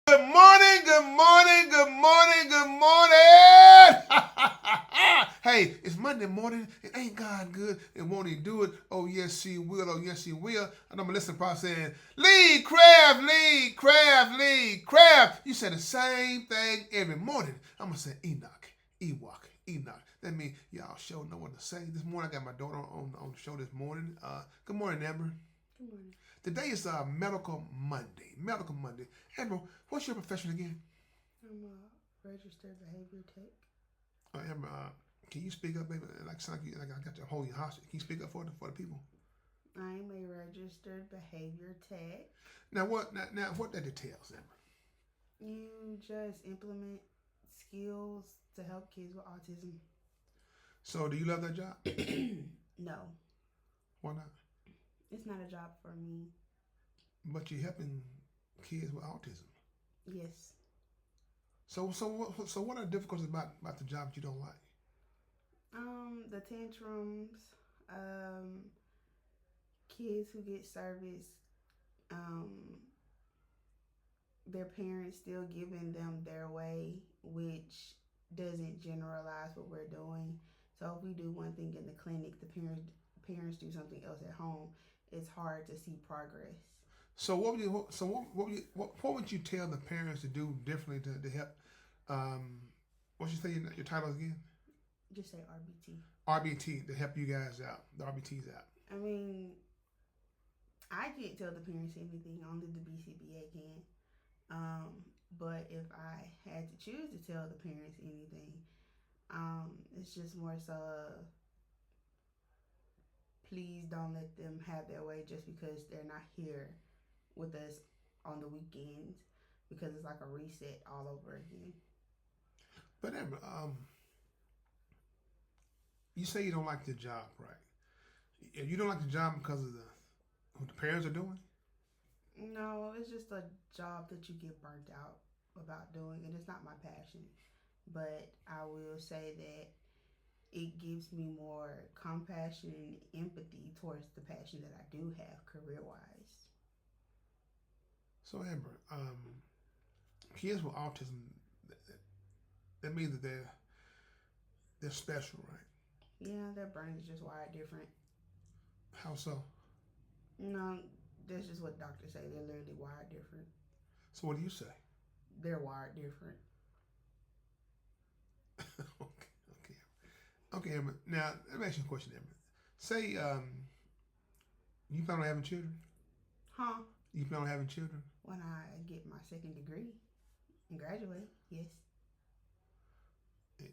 Good morning, good morning, good morning, good morning. Hey, it's Monday morning. It ain't God good. It won't he do it? Oh, yes, he will. Oh, yes, he will. And I'm going to listen to saying, lead, Craft, lead, Craft, lead, Craft. You say the same thing every morning. I'm going to say Enoch, Ewok, Enoch. That means y'all sure know what to say. This morning, I got my daughter on the show this morning. Good morning, Amber. Good morning. Today is Medical Monday. Medical Monday. Amber, what's your profession again? I'm a registered behavior tech. Amber, can you speak up, baby? Like I got to hold you hostage. Can you speak up for the people? I'm a registered behavior tech. Now what that entails, Amber? You just implement skills to help kids with autism. So do you love that job? No, Why not? it's not a job for me. But you're helping kids with autism. Yes. So what are the difficulties about the job that you don't like? The tantrums, kids who get service, um, their parents still giving them their way, which doesn't generalize what we're doing. So if we do one thing in the clinic, the parents do something else at home. It's hard to see progress. So what would you tell the parents to do differently to help? Um, what you say your title again? Just say RBT. RBT to help you guys out. The RBT's out. I mean, I can't tell the parents anything. Only the BCBA can. But if I had to choose to tell the parents anything, it's just more so please don't let them have their way just because they're not here with us on the weekends, because it's like a reset all over again. But Amber, you say you don't like the job, right? You don't like the job because of what the parents are doing? No, it's just a job that you get burnt out about doing, and it's not my passion. But I will say that it gives me more compassion and empathy towards the passion that I do have career wise. So Amber, kids with autism, that means that they're special, right? Yeah, their brain is just wired different. How so? No, that's just what doctors say. They're literally wired different. So what do you say? They're wired different. Okay, Amber. Now let me ask you a question, Amber. Say you plan on having children? Huh? You plan on having children? When I get my second degree and graduate, yes.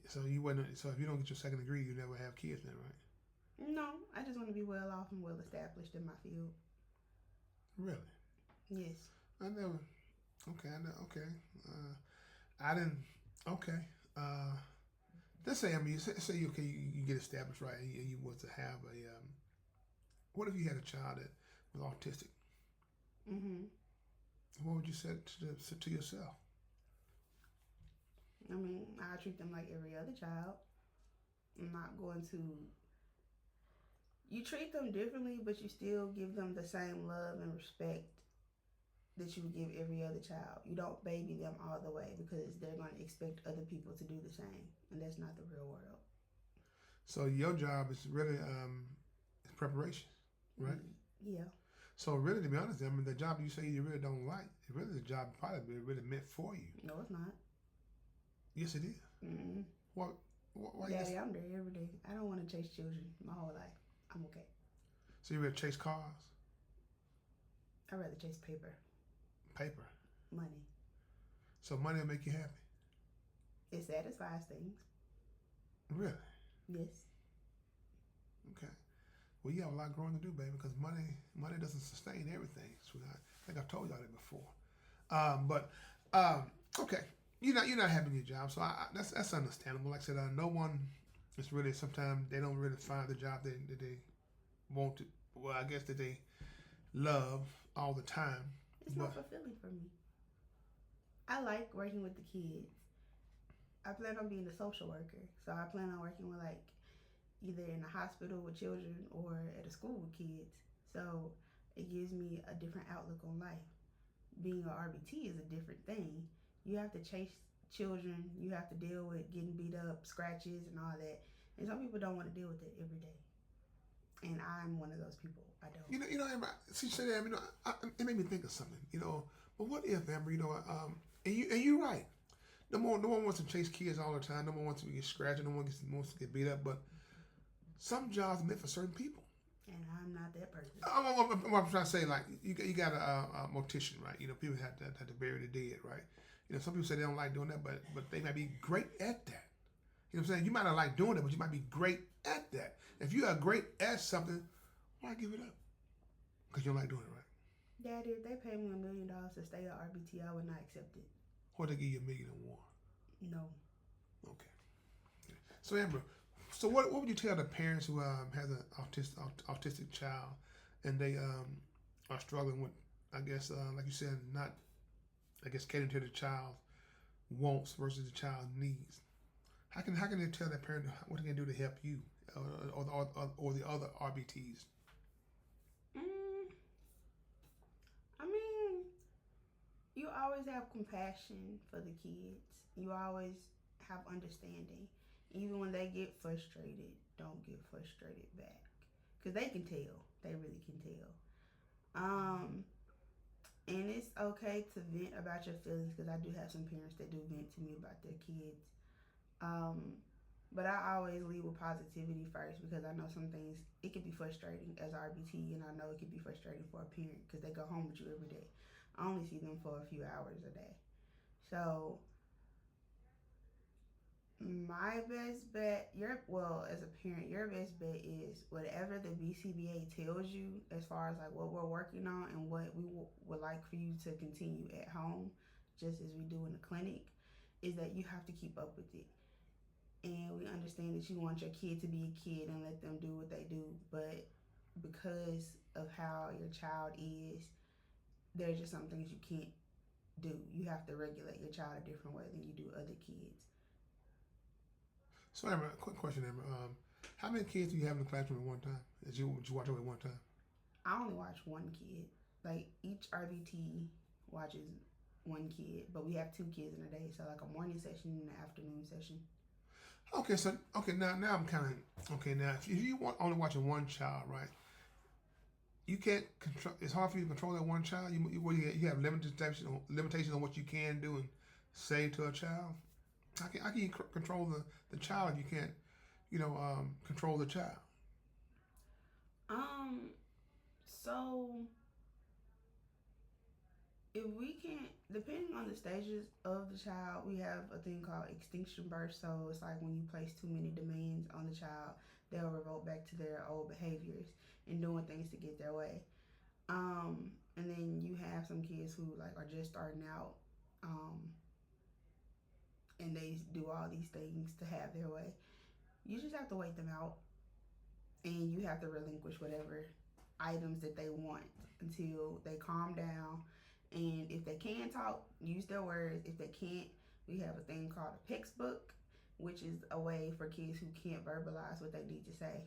So you wouldn't. So if you don't get your second degree, you never have kids, then, right? No, I just want to be well off and well established in my field. Really? Yes. I never. Okay, I know. Okay. I didn't. Okay. Uh, let's say, I mean, say you, okay, you get established, right, and you was to have a. What if you had a child that was autistic? Mhm. What would you say to yourself? I mean, I treat them like every other child. I'm not going to. You treat them differently, but you still give them the same love and respect that you would give every other child. You don't baby them all the way because they're going to expect other people to do the same, and that's not the real world. So your job is really is preparation, right? Yeah. So really, to be honest, I mean, the job you say you really don't like, it really the job probably really meant for you. No, it's not. Yes, it is. Mm-mm. What? Why you? Daddy, I'm there every day. I don't want to chase children my whole life. I'm okay. So you really chase cars, I'd rather chase paper, paper. money. So money will make you happy. It satisfies things. Really? Yes. Okay. Well, you have a lot growing to do, baby, because money doesn't sustain everything, sweetheart. I think I've told y'all that before. But okay, you're not having your job, so that's understandable. Like I said, no one is really, sometimes they don't really find the job that they want to. Well, I guess that they love all the time. It's But not fulfilling for me. I like working with the kids. I plan on being a social worker, so I plan on working with like either in a hospital with children or at a school with kids. So it gives me a different outlook on life. Being an RBT is a different thing. You have to chase children. You have to deal with getting beat up, scratches, and all that. And some people don't want to deal with it every day. And I'm one of those people. I don't. Amber, see, say that, it made me think of something, But what if, Amber, and you're right. No one wants to chase kids all the time. No one wants to get scratched. No one wants to get beat up. But some jobs are meant for certain people. And I'm not that person. I'm trying to say, like, you got a mortician, right? People have to bury the dead, right? Some people say they don't like doing that, but they might be great at that. You know what I'm saying? You might not like doing it, but you might be great at that. If you are great at something, why give it up? Because you don't like doing it, right? Daddy, if they pay me $1 million to stay at RBT, I would not accept it. Or they give you $1 million and more? No. Okay. So, Amber, what would you tell the parents who has an autistic child and they are struggling with, I guess, like you said, not, I guess, catering to the child's wants versus the child's needs? How can they tell that parent what they can do to help you or the other RBTs? I mean, you always have compassion for the kids. You always have understanding. Even when they get frustrated, don't get frustrated back. Because they can tell. They really can tell. And it's okay to vent about your feelings, because I do have some parents that do vent to me about their kids. But I always lead with positivity first, because I know some things, it can be frustrating as RBT, and I know it can be frustrating for a parent because they go home with you every day. I only see them for a few hours a day. So my best bet, as a parent, your best bet is whatever the BCBA tells you as far as like what we're working on and what we would like for you to continue at home, just as we do in the clinic, is that you have to keep up with it. And we understand that you want your kid to be a kid and let them do what they do, but because of how your child is, there's just some things you can't do. You have to regulate your child a different way than you do other kids. So, Amber, quick question, Amber. How many kids do you have in the classroom at one time? Did you watch over at one time? I only watch one kid. Like, each RBT watches one kid, but we have 2 kids in a day. So, like a morning session and an afternoon session. Okay, now I'm kind of okay. Now, if you want only watching one child, right? You can't control. It's hard for you to control that one child. You have limitations on what you can do and say to a child. How can you control the child if you can't, control the child? So if we can't, depending on the stages of the child, we have a thing called extinction burst. So it's like when you place too many demands on the child, they'll revert back to their old behaviors and doing things to get their way. And then you have some kids who like are just starting out, and they do all these things to have their way. You just have to wait them out, and you have to relinquish whatever items that they want until they calm down. And if they can talk, use their words. If they can't, we have a thing called a PECS book, which is a way for kids who can't verbalize what they need to say,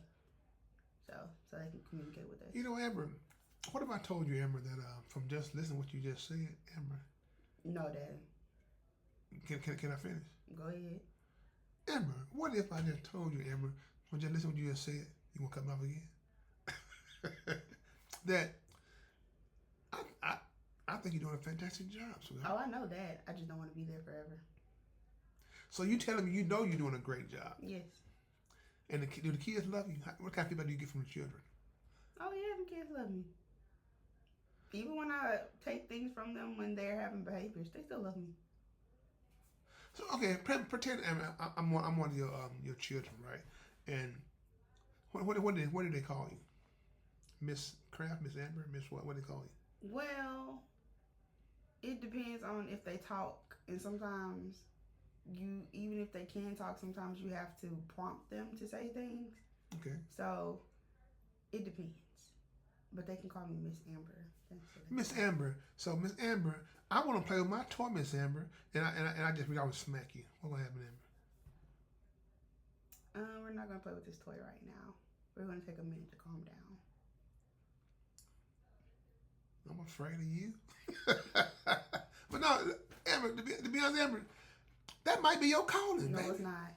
so they can communicate with us. Amber, what if I told you, Amber, that from just listening to what you just said, Amber? No, Daddy. Can I finish? Go ahead. Amber, what if I just told you, Amber, from just listening to what you just said, you want to cut me off again? That I think you're doing a fantastic job, sweetheart. Oh, I know that. I just don't want to be there forever. So you telling me you're doing a great job? Yes. And do the kids love you? What kind of feedback do you get from the children? Oh yeah, the kids love me. Even when I take things from them when they're having behaviors, they still love me. So okay, pretend I'm one of your children, right? And what did they call you? Miss Kraft, Miss Amber, Miss what? What do they call you? Well, it depends on if they talk, and sometimes even if they can talk, sometimes you have to prompt them to say things. Okay. So it depends, but they can call me Miss Amber. Miss Amber. So Miss Amber, I want to play with my toy, Miss Amber, and I would smack you. What's gonna happen, Amber? We're not gonna play with this toy right now. We're gonna take a minute to calm down. I'm afraid of you. But no, Amber, to be honest, Amber, that might be your calling, No, baby. it's not.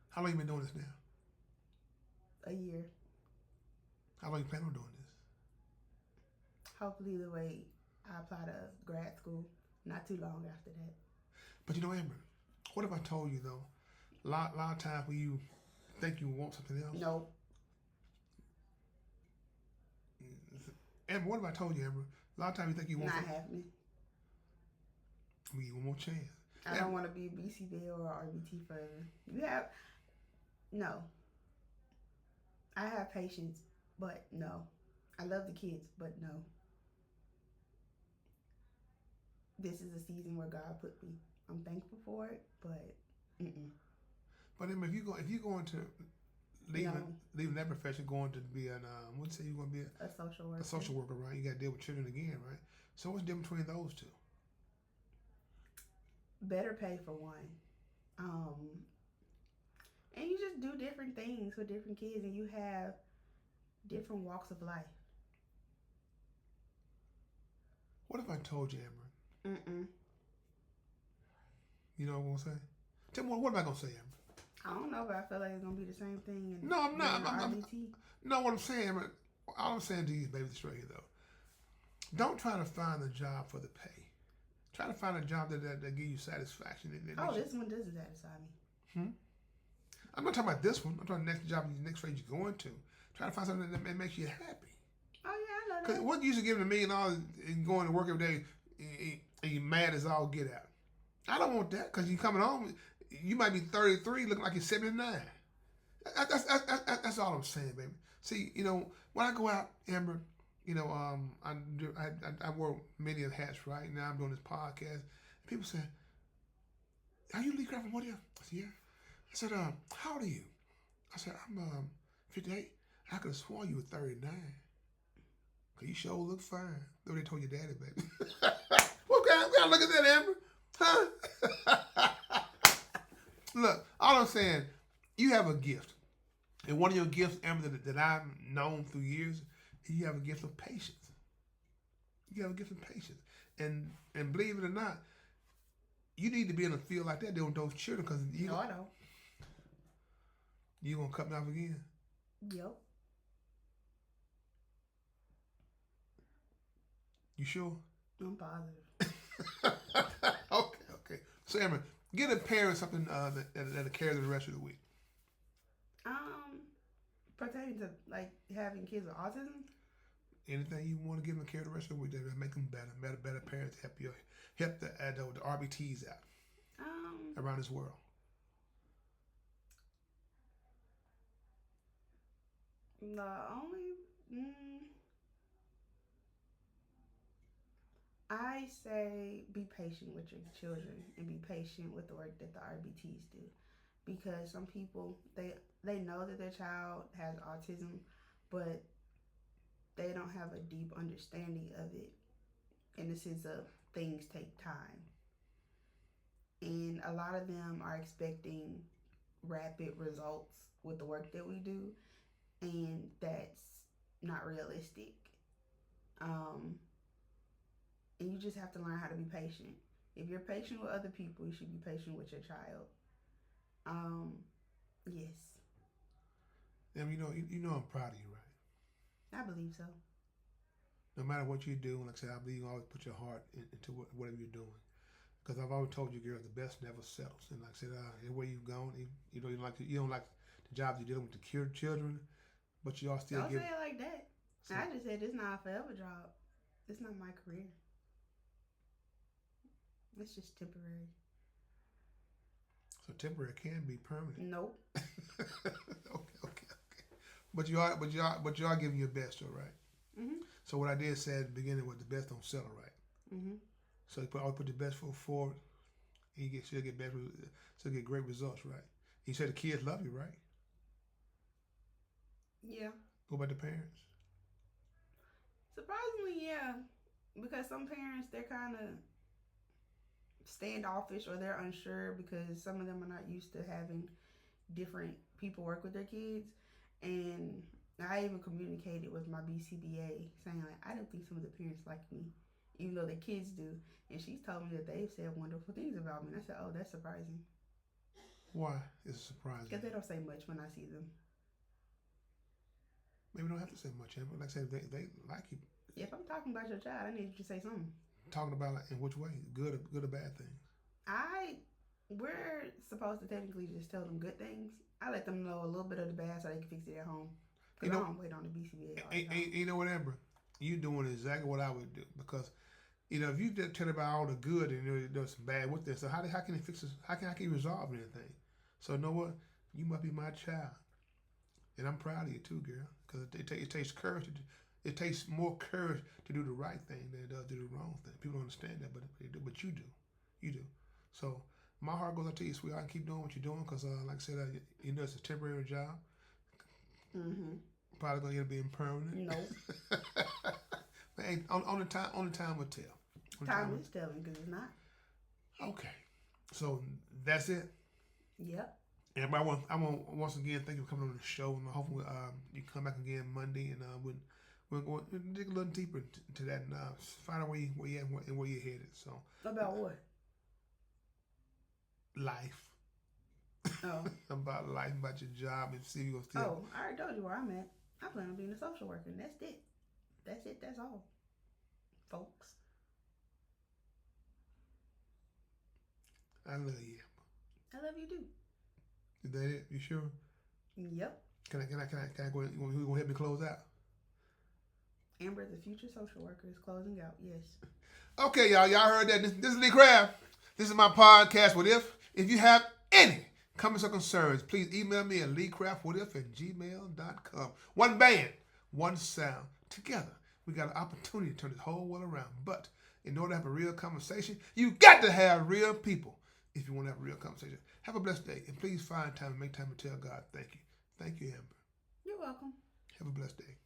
How long you been doing this now? A year. How long you plan on doing this? Hopefully, the way I apply to grad school, not too long after that. But you know, Amber, what if I told you though? A lot of times when you think you want something else. Nope. Amber, what if I told you, Amber? A lot of times you think you want Not something. happening. We give you one more chance. I don't want to be BCBA or RBT forever. No. I have patience, but no. I love the kids, but no. This is a season where God put me. I'm thankful for it, but But Amber, if you going to leaving that profession, going to be an what you say you're going to be a social worker. A social worker, right? You got to deal with children again, right? So what's the difference between those two? Better pay for one. And you just do different things with different kids, and you have different walks of life. What if I told you, Amber? You know what I'm going to say? Tell me, what am I going to say, Amber? I don't know, but I feel like it's going to be the same thing. No, I'm not. RBT. No, what I'm saying, Amber, all I'm saying to you, baby, straight here, though. Don't try to find a job for the pay. Try to find a job that give you satisfaction. This one doesn't satisfy me. I'm not talking about this one. I'm talking about the next job, the next phase you're going to. Try to find something that makes you happy. Oh, yeah, I know that. Because what you used to giving $1 million and going to work every day and you're mad as all get out. I don't want that because you coming home, you might be 33 looking like you're 79. That's all I'm saying, baby. See, you know, when I go out, Amber, you know, I wear many of hats right now. I'm doing this podcast. People say, "Are you Lee Crawford? What are you?" I said, "Yeah." I said, "How old are you?" I said, "I'm 58." I could have sworn you were 39. Cause you sure look fine. Though they told your daddy, baby. What kind of look at that, Amber? Huh? Look, all I'm saying, you have a gift. And one of your gifts, Amber, that I've known through years, you have a gift of patience. You have a gift of patience. And believe it or not, you need to be in a field like that doing those children because No, I don't. You're going to cut me off again? Yep. You sure? I'm positive. Okay. So, Amber, get a parent something that'll carry the rest of the week. Pertaining to like having kids with autism. Anything you want to give them carry the rest of the week that will make them better parents, help the RBTs out around this world. I say be patient with your children and be patient with the work that the RBTs do. Because some people, they know that their child has autism, but they don't have a deep understanding of it in the sense of things take time. And a lot of them are expecting rapid results with the work that we do, and that's not realistic. And you just have to learn how to be patient. If you're patient with other people, you should be patient with your child. Yes. And you know I'm proud of you, right? I believe so. No matter what you do, like I said, I believe you always put your heart into whatever you're doing. Because I've always told you, girl, the best never settles. And like I said, everywhere you've gone, you don't like the jobs you're dealing with the cured children, but you all still Don't give. say it like that. So, I just said it's not a forever job. It's not my career. It's just temporary. So temporary can be permanent. Nope. Okay. But you are giving your best, all right? Mm-hmm. So what I did say at the beginning was the best don't settle, right? Mm-hmm. So you always put the best foot forward, and she'll get great results, right? You said the kids love you, right? Yeah. What about the parents? Surprisingly, yeah. Because some parents, they're kind of standoffish or they're unsure because some of them are not used to having different people work with their kids. And I even communicated with my BCBA saying, like, I don't think some of the parents like me even though the kids do. And she's told me that they've said wonderful things about me. And I said, oh, that's surprising. Why is it surprising? Because they don't say much when I see them. Maybe we don't have to say much, Amber. Like I said, they like you. If I'm talking about your child, I need you to say something. Talking about in which way? Good or bad things? We're supposed to technically just tell them good things. I let them know a little bit of the bad so they can fix it at home. Because I don't wait on the BCBA all the time. You know what, Amber? You doing exactly what I would do. Because, if you just tell about all the good and there's some bad with this, so how can it fix this? How can you resolve anything? So you know what? You must be my child. And I'm proud of you too, girl. Because it takes courage. It takes more courage to do the right thing than it does to do the wrong thing. People don't understand that, but you do. You do. So my heart goes out to you, sweetheart, and keep doing what you're doing because, like I said, it's a temporary job. Mm-hmm. Probably going to end up being permanent. Nope. But hey, only time will tell. Time is telling because it's not. Okay. So that's it? Yep. Everybody, I want once again thank you for coming on the show, and hopefully you come back again Monday, and we'll go dig a little deeper into that and find out where you at and where you're headed. So about what? Life. Oh. About life, about your job, and see if you're still. Oh, I already told you where I'm at. I plan on being a social worker, and that's it. That's all, folks. I love you. I love you too. Is that it? You sure? Yep. Can I go? You gonna help me close out? Amber, the future social worker, is closing out. Yes. Okay, y'all heard that. This is Lee Craft. This is my podcast. What if you have any comments or concerns, please email me at leecraftwhatif@gmail.com. One band, one sound. Together, we got an opportunity to turn this whole world around. But in order to have a real conversation, you got to have real people. If you want to have a real conversation, have a blessed day, and please find time and make time to tell God thank you. Thank you, Amber. You're welcome. Have a blessed day.